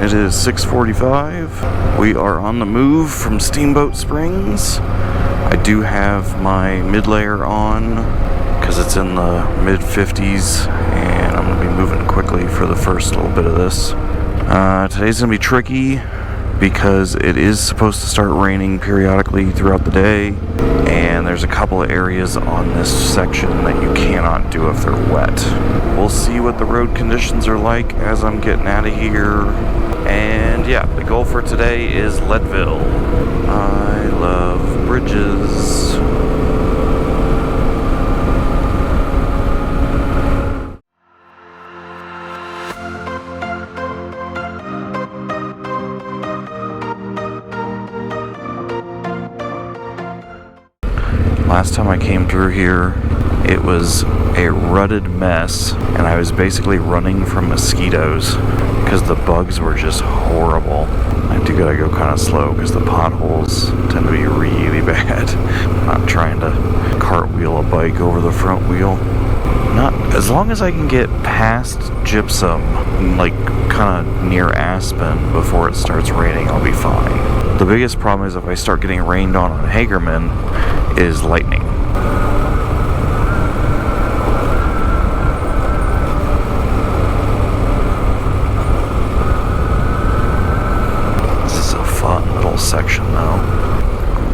It is 6:45. We are on the move from Steamboat Springs. I do have my mid-layer on because it's in the mid-50s, and I'm going to be moving quickly for the first little bit of this. Today's going to be tricky because it is supposed to start raining periodically throughout the day, and there's a couple of areas on this section that you cannot do if they're wet. We'll see what the road conditions are like as I'm getting out of here. And yeah, the goal for today is Leadville. I love bridges. Last time I came through here, it was a rutted mess, and I was basically running from mosquitoes because the bugs were just horrible. I do gotta go kind of slow because the potholes tend to be really bad. I'm not trying to cartwheel a bike over the front wheel. Not as long as I can get past Gypsum, like kind of near Aspen before it starts raining, I'll be fine. The biggest problem is if I start getting rained on Hagerman is lightning. This is a fun little section though.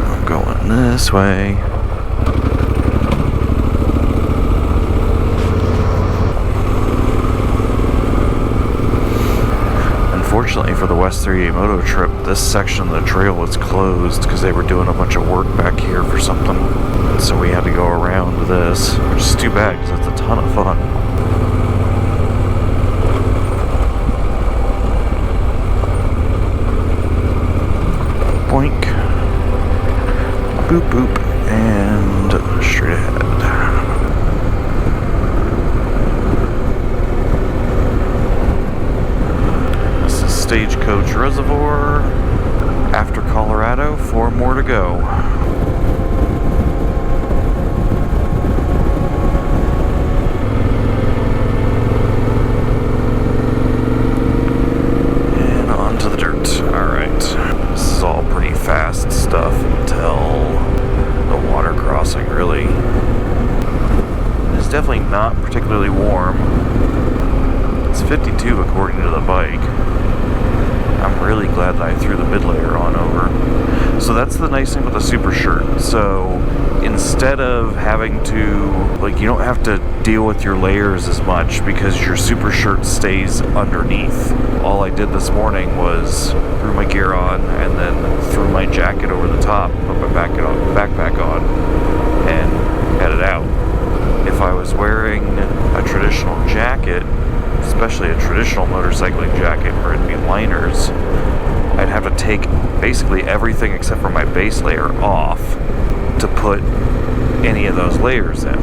I'm going this way. Unfortunately for the West 38 Moto trip, this section of the trail was closed because they were doing a bunch of work back here for something. And so we had to go around this, which is too bad because it's a ton of fun. Boink. Boop boop. And straight ahead. Stagecoach Reservoir. After Colorado, 4 more to go. And on to the dirt. Alright. This is all pretty fast stuff until the water crossing, really. It's definitely not particularly warm. It's 52 according to the bike. I'm really glad that I threw the mid-layer on over. So that's the nice thing with the super shirt. So instead of having to, like, you don't have to deal with your layers as much because your super shirt stays underneath. All I did this morning was threw my gear on and then threw my jacket over the top, put my backpack on, and headed out. If I was wearing a traditional jacket, especially a traditional motorcycling jacket where it'd be liners, I'd have to take basically everything except for my base layer off to put any of those layers in.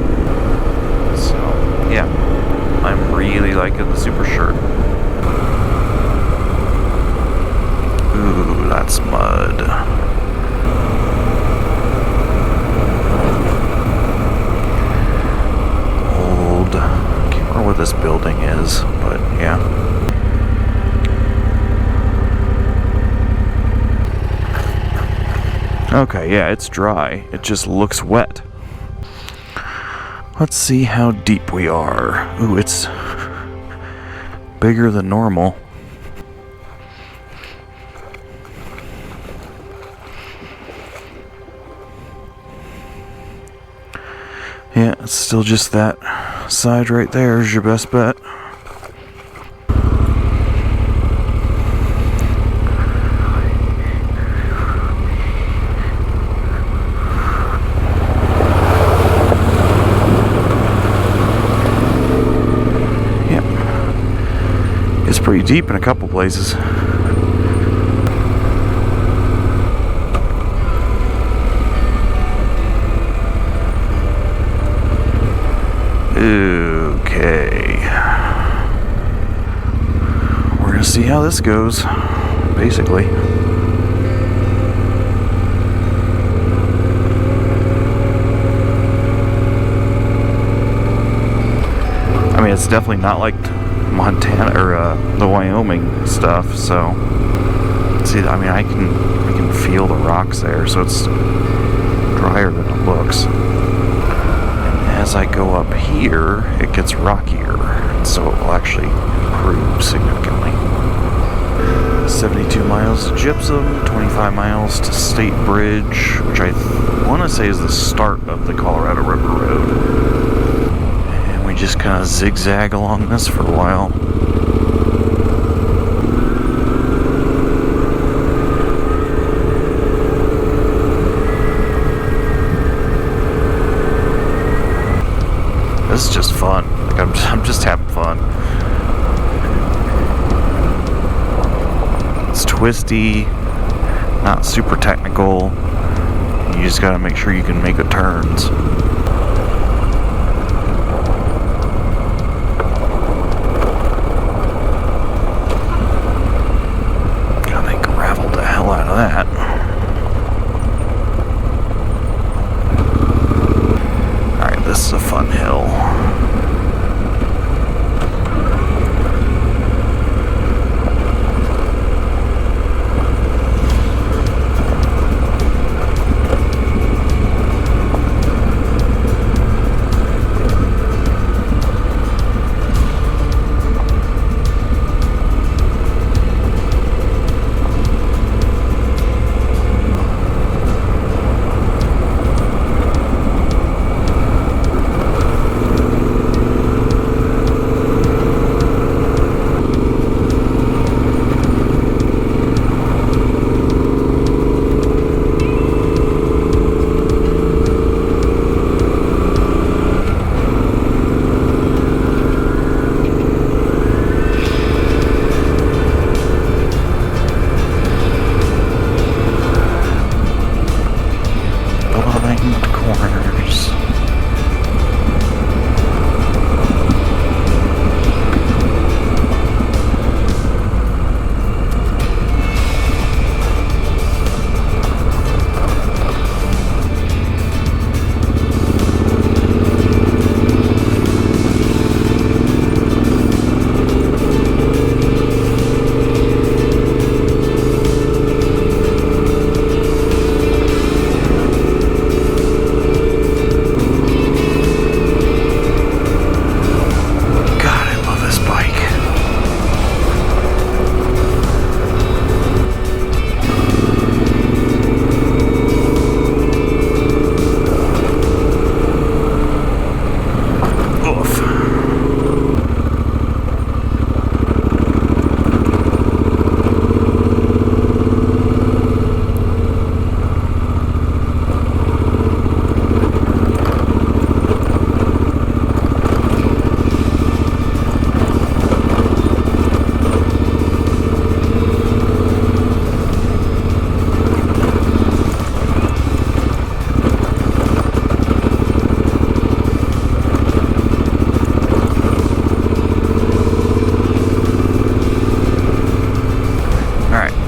So, yeah, I'm really liking the super shirt. Ooh, that's mud. I don't know what this building is, but yeah. Okay, yeah, it's dry. It just looks wet. Let's see how deep we are. Ooh, it's bigger than normal. Yeah, it's still just that side right there is your best bet. Yep. It's pretty deep in a couple places. Okay. We're gonna see how this goes, basically. I mean, it's definitely not like Montana or the Wyoming stuff. So see, I mean, I can feel the rocks there, so it's drier than it looks. And as I go up here, it gets rockier, so it will actually improve significantly. 72 miles to Gypsum, 25 miles to State Bridge, which I want to say is the start of the Colorado River Road. And we just kind of zigzag along this for a while. This is just fun. Like I'm just having fun. It's twisty, not super technical. You just gotta make sure you can make the turns. God, they graveled the hell out of that. Alright, this is a fun hill.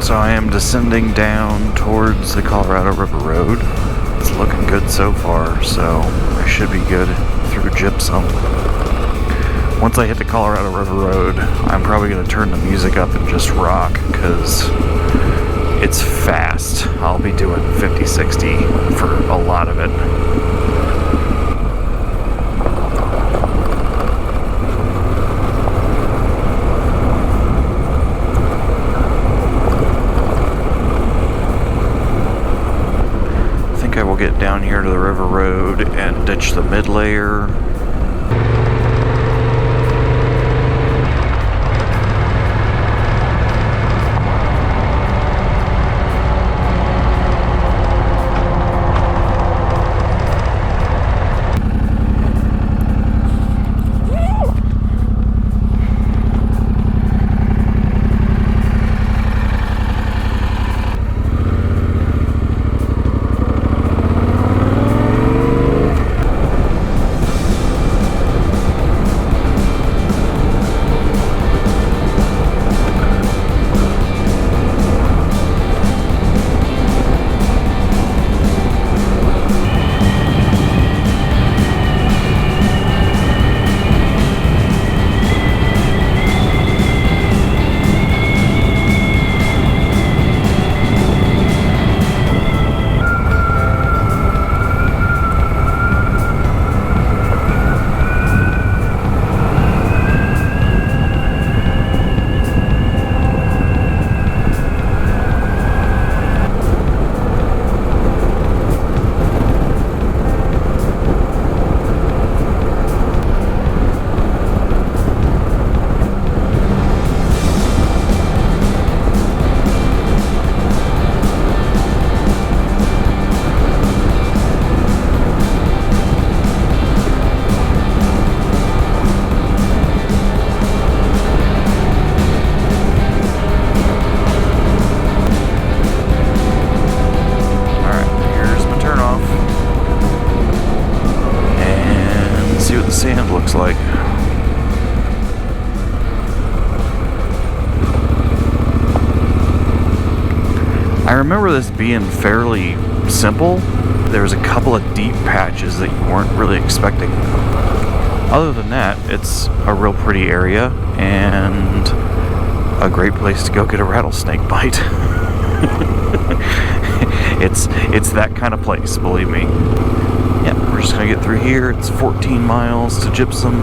So I am descending down towards the Colorado River Road. It's looking good so far, so I should be good through Gypsum. Once I hit the Colorado River Road, I'm probably going to turn the music up and just rock, because it's fast. I'll be doing 50-60 for a lot of it. I will get down here to the river road and ditch the mid-layer. sand looks like. I remember this being fairly simple. There was a couple of deep patches that you weren't really expecting. Other than that, it's a real pretty area and a great place to go get a rattlesnake bite. It's that kind of place, believe me. Yeah, we're just gonna get through here. It's 14 miles to Gypsum.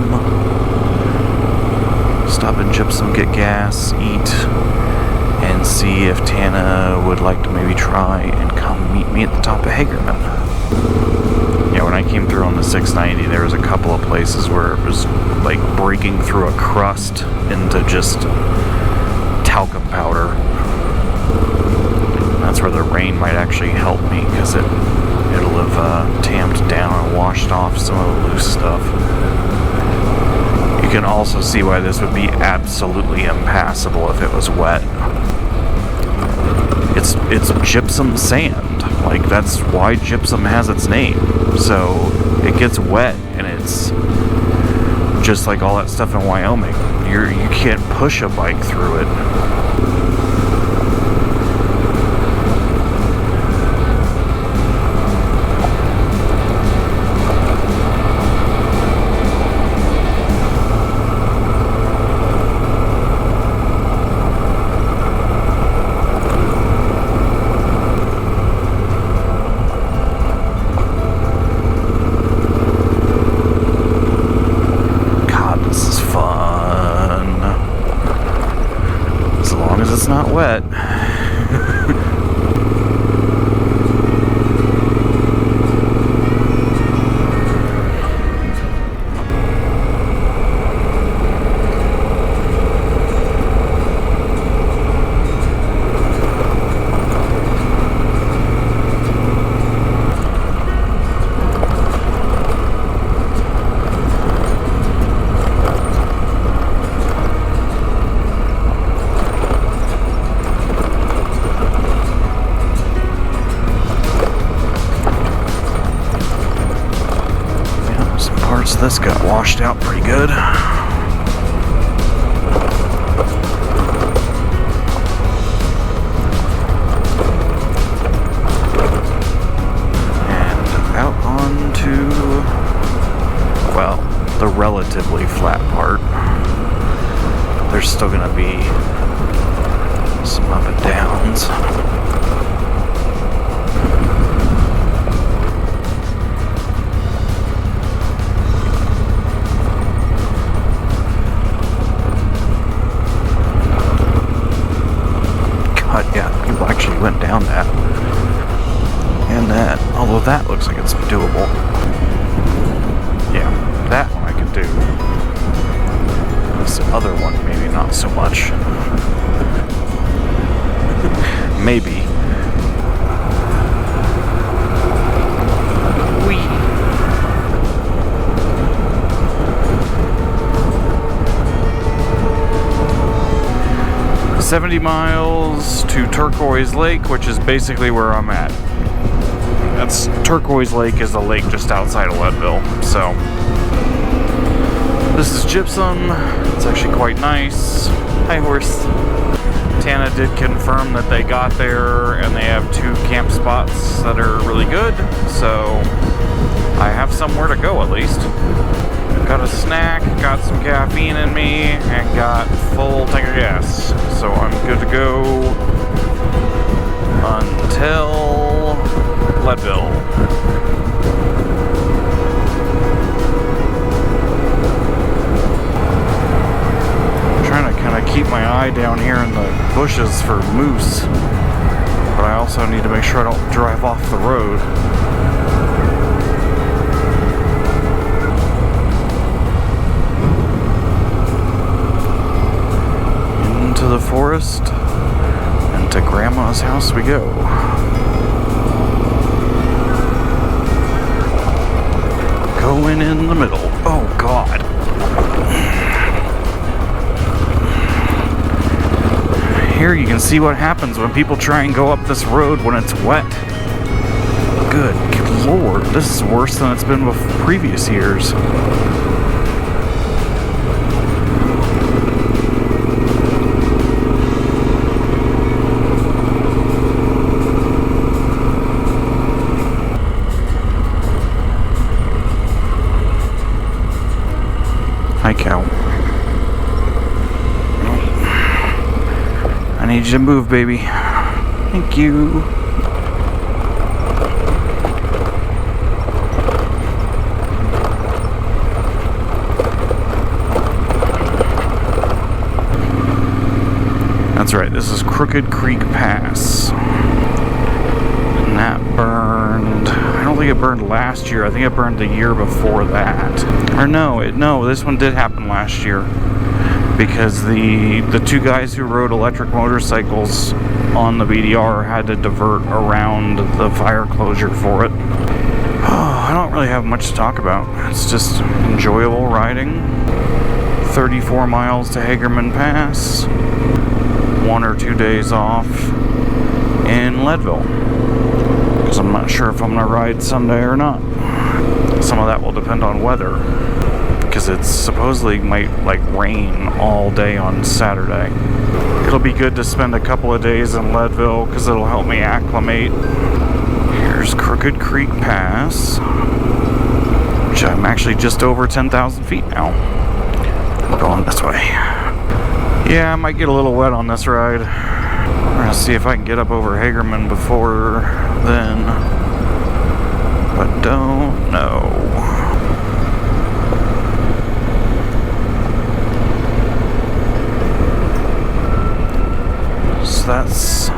Stop in Gypsum, get gas, eat, and see if Tana would like to maybe try and come meet me at the top of Hagerman. Yeah, when I came through on the 690, there was a couple of places where it was like breaking through a crust into just talcum powder. That's where the rain might actually help me, because it'll have tamped down and washed off some of the loose stuff. You can also see why this would be absolutely impassable if it was wet. It's gypsum sand. Like, that's why gypsum has its name. So it gets wet, and it's just like all that stuff in Wyoming. You can't push a bike through it. Wet. This got washed out pretty good. And out onto, well, the relatively flat part. There's still gonna be some up and downs. Went down that and that, although that looks like it's doable. Yeah, that one I could do. This other one maybe not so much. Maybe. Wee. 70 miles to Turquoise Lake, which is basically where I'm at. That's Turquoise Lake is a lake just outside of Leadville. So this is Gypsum. It's actually quite nice. Hi, horse. Tana did confirm that they got there and they have 2 camp spots that are really good. So I have somewhere to go at least. Got a snack, got some caffeine in me, and got full tank of gas. So I'm good to go until Leadville. I'm trying to kind of keep my eye down here in the bushes for moose, but I also need to make sure I don't drive off the road. To the forest and to Grandma's house we go. Going in the middle. Oh God. Here you can see what happens when people try and go up this road when it's wet. Good Lord, this is worse than it's been with previous years. need you to move, baby. Thank you. That's right, this is Crooked Creek Pass. And that burned, I don't think it burned last year, I think it burned the year before that. Or no, this one did happen last year. Because the two guys who rode electric motorcycles on the BDR had to divert around the fire closure for it. Oh, I don't really have much to talk about. It's just enjoyable riding. 34 miles to Hagerman Pass. 1 or 2 days off in Leadville. Because I'm not sure if I'm going to ride Sunday or not. Some of that will depend on weather. Because it supposedly might rain all day on Saturday. It'll be good to spend a couple of days in Leadville because it'll help me acclimate. Here's Crooked Creek Pass, which I'm actually just over 10,000 feet now. We're going this way. Yeah, I might get a little wet on this ride. We're gonna see if I can get up over Hagerman before then, but don't know. So that's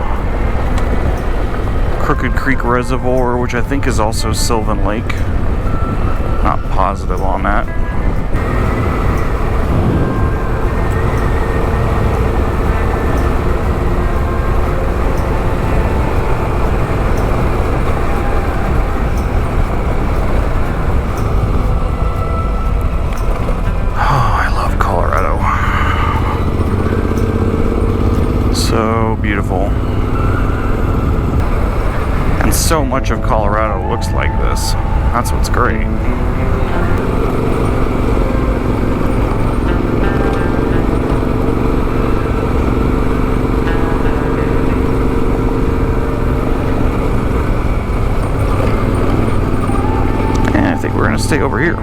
Crooked Creek Reservoir, which I think is also Sylvan Lake. Not positive on that. Beautiful. And so much of Colorado looks like this. That's what's great. And I think we're going to stay over here.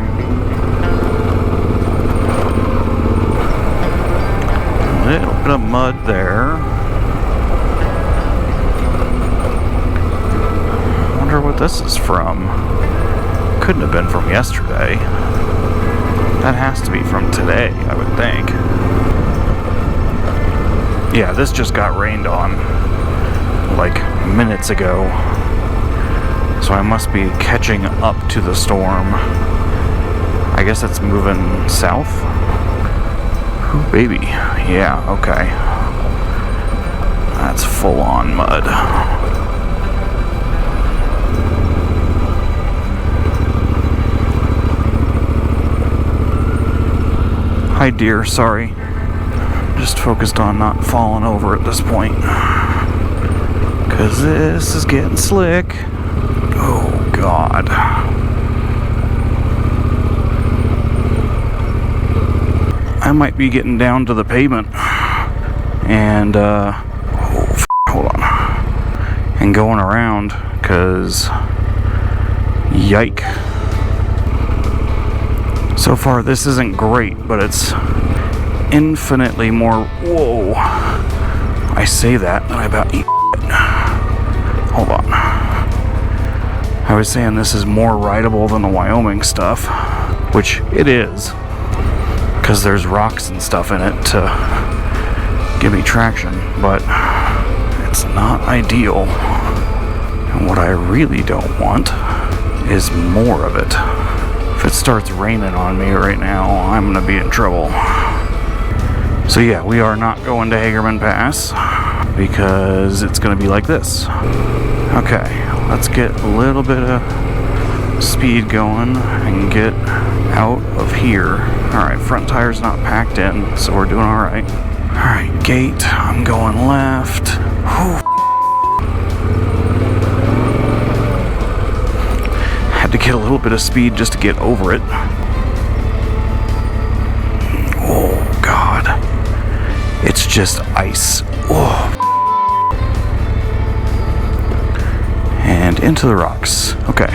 A little bit of mud there. What this is from. Couldn't have been from yesterday. That has to be from today, I would think. Yeah, this just got rained on minutes ago. So I must be catching up to the storm. I guess it's moving south. Ooh, baby. Yeah, okay. That's full on mud. Hi dear, sorry. Just focused on not falling over at this point. Cause this is getting slick. Oh God. I might be getting down to the pavement. And hold on. And going around, cause yike. So far, this isn't great, but it's infinitely more. Whoa! I say that, and I about eat it. Hold on. I was saying this is more rideable than the Wyoming stuff, which it is, because there's rocks and stuff in it to give me traction, but it's not ideal. And what I really don't want is more of it. If it starts raining on me right now, I'm gonna be in trouble. So yeah, we are not going to Hagerman Pass because it's gonna be like this. Okay, let's get a little bit of speed going and get out of here. Alright, front tire's not packed in, so we're doing alright. Alright, gate, I'm going left. Whew. To get a little bit of speed just to get over it. Oh God, it's just ice. Oh. And into the rocks. Okay.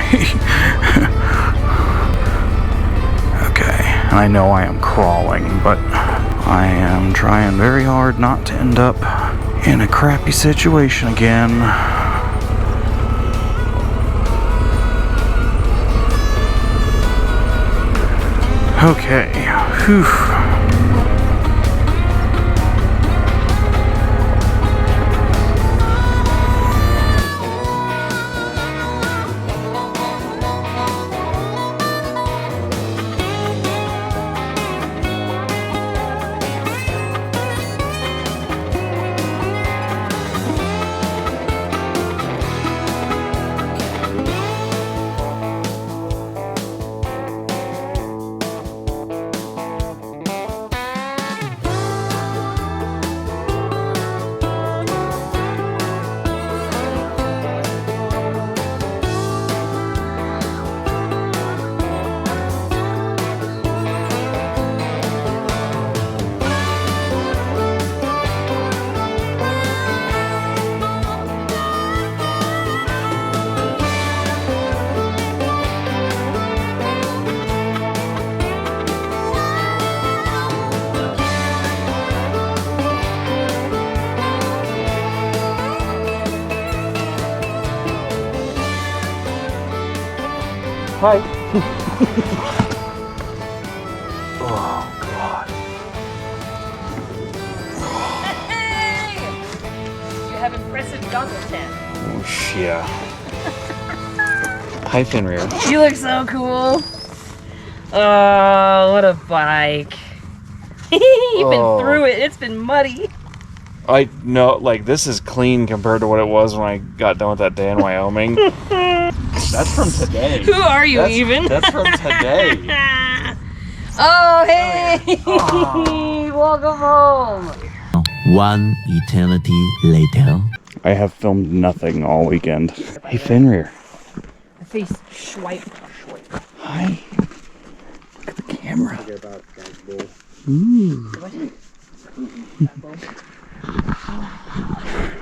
Okay, and I know I am crawling, but I am trying very hard not to end up in a crappy situation again. Okay, whew. Hi. Oh, God. Hey! You have impressive goggle tan. Oh, yeah. Hi, Fenrir. You look so cool. Oh, what a bike. You've been through it. It's been muddy. I know, like, this is clean compared to what it was when I got done with that day in Wyoming. That's from today. Who are you even? That's from today. Oh, hey! Oh. Welcome home. One eternity later. I have filmed nothing all weekend. Hey, Fenrir. The face swipe. Hi. Look at the camera. Ooh.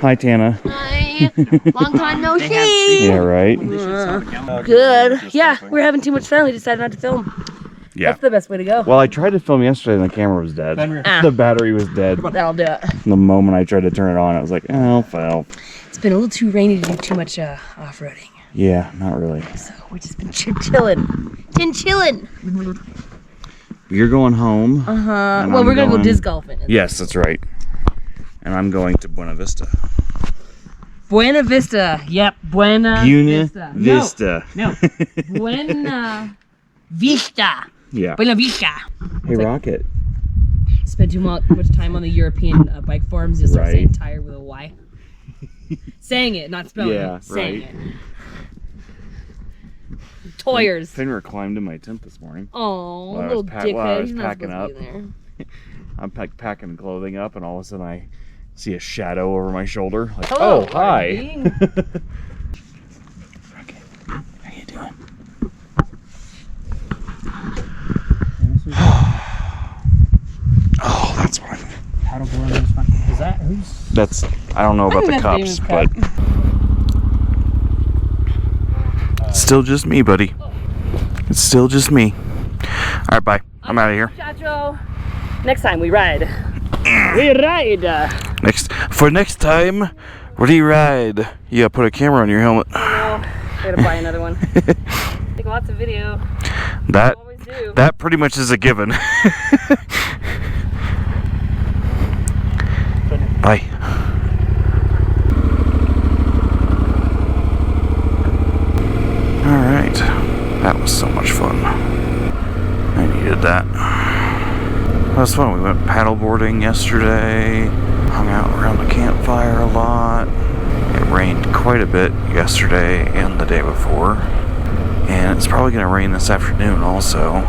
Hi, Tana. Hi. Long time no see. Yeah, right? Good. Yeah, we're having too much fun. We decided not to film. Yeah. That's the best way to go. Well, I tried to film yesterday and the camera was dead. The battery was dead. That'll do it. The moment I tried to turn it on, I was like, oh, well. It's been a little too rainy to do too much off-roading. Yeah, not really. So we've just been chilling. Chilling. You're going home. Uh-huh. Well, we're going to go disc golfing. Yes, that's right. And I'm going to Buena Vista. Buena Vista. Yep, Buena Vista. No. Buena Vista. Yeah. Buena Vista. Hey, Rocket. Spend too much time on the European bike forums. You'll start saying tire with a Y. Saying it, not spelling it. Saying it. Toyers. Fenrir climbed in my tent this morning. Oh, little dickhead. While I was He's not packing supposed up. to be there. I'm packing clothing up, and all of a sudden I see a shadow over my shoulder. Like, hello, oh, hi. Rocket, how you doing? Oh, that's what I'm... Paddleboard is fun. Is that who's? That's... I don't know about the cups, but... It's still just me, buddy. It's still just me. Alright, bye. I'm out of here. Chacho. Next time we ride. We ride. Next time, we ride. You gotta put a camera on your helmet. Oh, no. I gotta buy another one. Take lots of video. That pretty much is a given. Bye. Alright. That was so much fun. I needed that. That was fun. We went paddleboarding yesterday. Hung out around the campfire a lot. It rained quite a bit yesterday and the day before. And it's probably going to rain this afternoon also.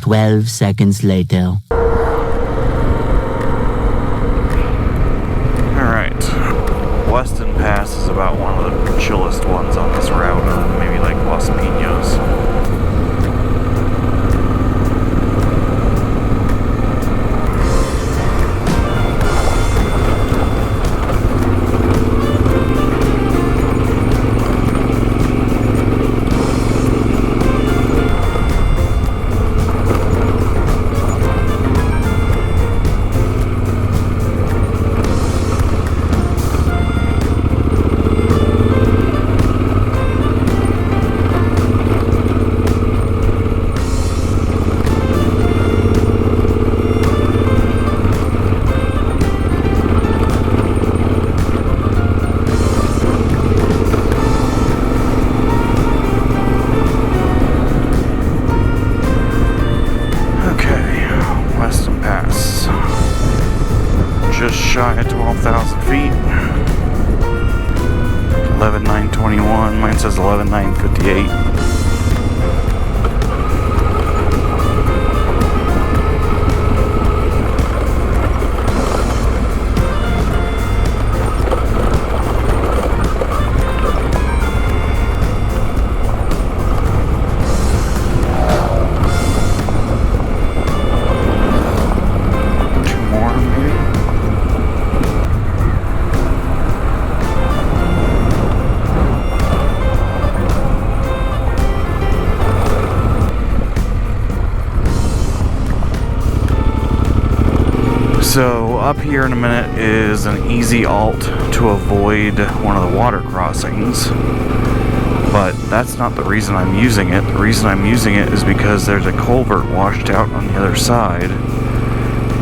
12 seconds later. Alright. Weston Pass is about one of the chillest ones on this route, or maybe like Los Pinos. So up here in a minute is an easy alt to avoid one of the water crossings, but that's not the reason I'm using it. The reason I'm using it is because there's a culvert washed out on the other side,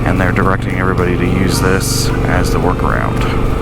and they're directing everybody to use this as the workaround.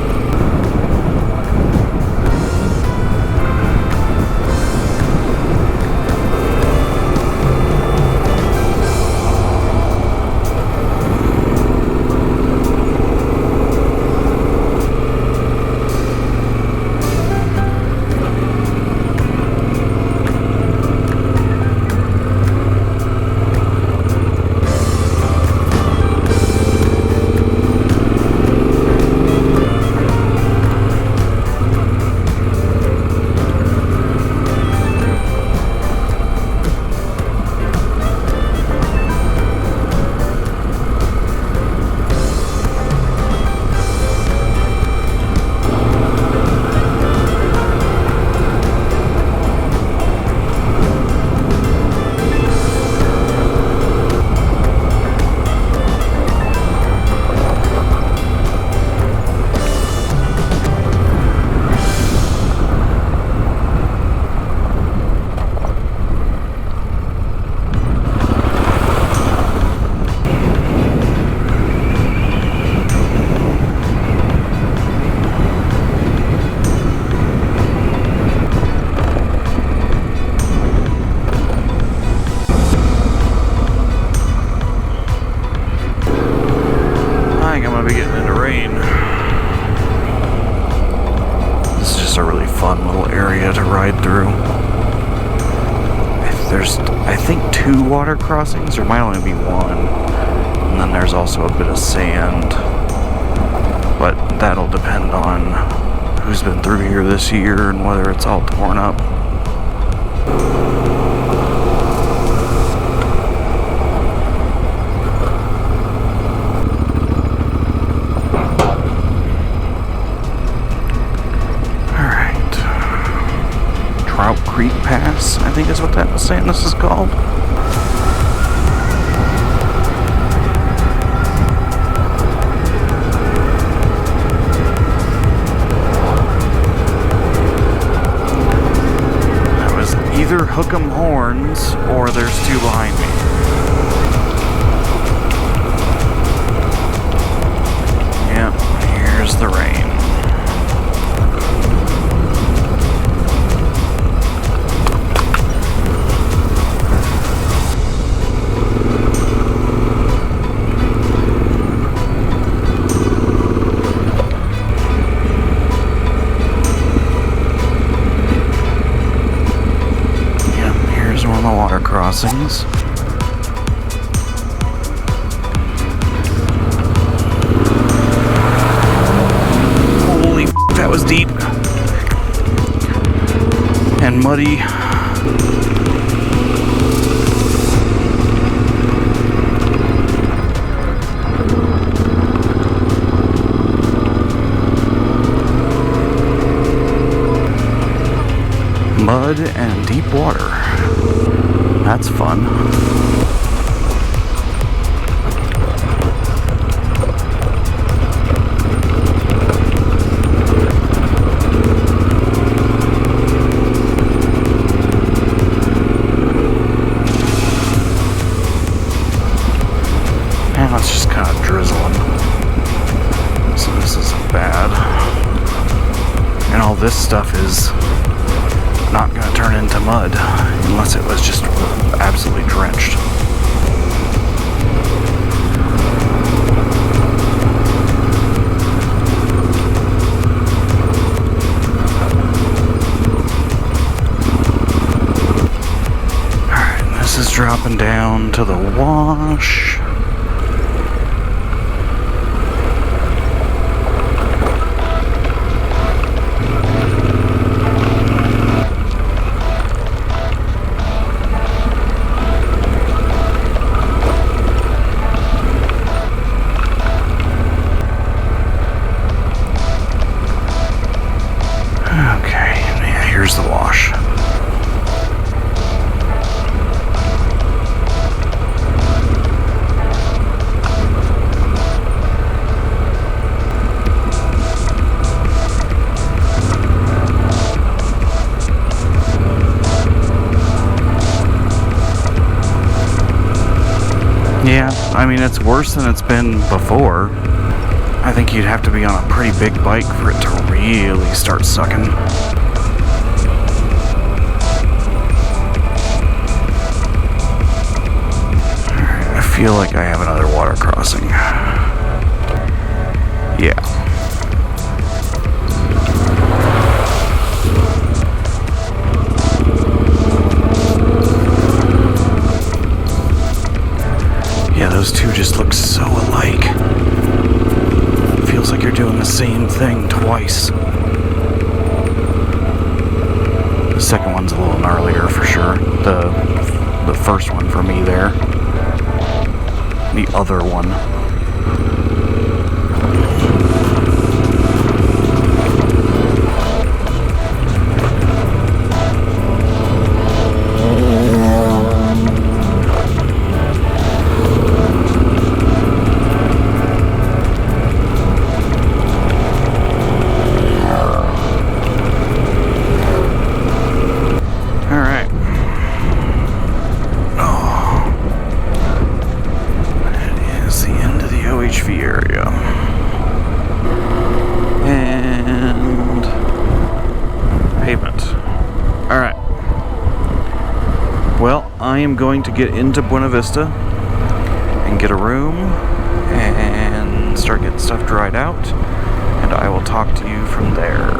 Fun little area to ride through. There's, I think, 2 water crossings. There might only be 1. And then there's also a bit of sand. But that'll depend on who's been through here this year and whether it's all torn up. Creek Pass, I think is what that was saying this is called. That was either hook 'em horns or there's 2 behind me. Yep, here's the rain. Crossings. Holy f***, that was deep and muddy. Mud and deep water. That's fun. Now it's just kind of drizzling. So this isn't bad. And all this stuff is not going to turn into mud unless it was just absolutely drenched. Alright, this is dropping down to the wash. Yeah, I mean, it's worse than it's been before. I think you'd have to be on a pretty big bike for it to really start sucking. Alright, I feel like I have another water crossing. Yeah. Yeah, those two just look so alike. Feels like you're doing the same thing twice. The second one's a little gnarlier for sure. The first one for me there. The other one. I am going to get into Buena Vista and get a room and start getting stuff dried out, and I will talk to you from there.